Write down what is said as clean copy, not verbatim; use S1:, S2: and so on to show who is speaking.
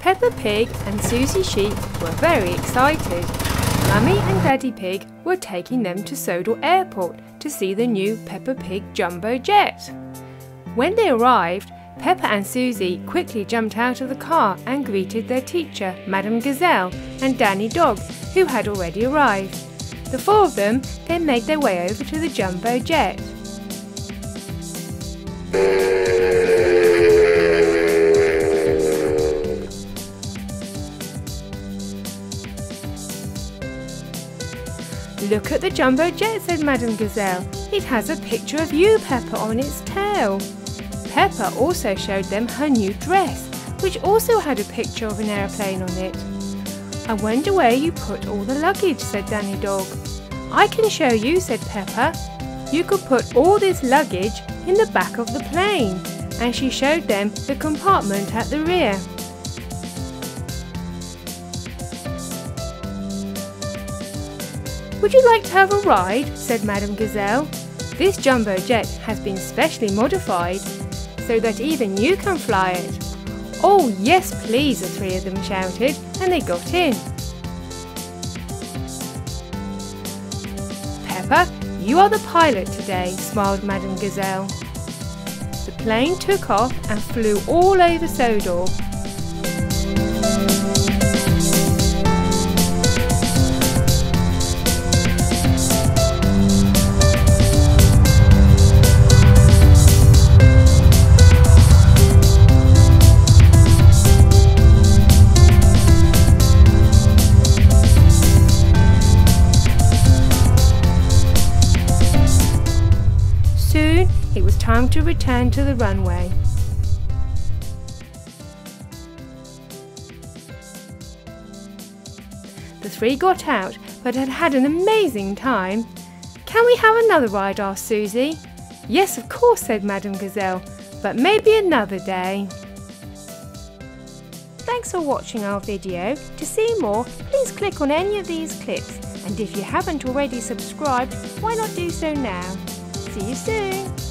S1: Peppa Pig and Suzy Sheep were very excited. Mummy and Daddy Pig were taking them to Sodor Airport to see the new Peppa Pig jumbo jet. When they arrived, Peppa and Suzy quickly jumped out of the car and greeted their teacher, Madame Gazelle, and Danny Dog, who had already arrived. The four of them then made their way over to the jumbo jet. "Look at the jumbo jet," said Madame Gazelle. "It has a picture of you, Peppa, on its tail." Peppa also showed them her new dress, which also had a picture of an aeroplane on it. "I wonder where you put all the luggage," said Danny Dog. "I can show you," said Peppa. "You could put all this luggage in the back of the plane," and she showed them the compartment at the rear. "Would you like to have a ride?" said Madame Gazelle. "This jumbo jet has been specially modified so that even you can fly it." "Oh yes, please," the three of them shouted, and they got in. "Peppa, you are the pilot today," smiled Madame Gazelle. The plane took off and flew all over Sodor. Soon it was time to return to the runway. The three got out but had had an amazing time. "Can we have another ride?" asked Suzy. "Yes, of course," said Madame Gazelle, "but maybe another day." Thanks for watching our video. To see more, please click on any of these clips, and if you haven't already subscribed, why not do so now? See you soon!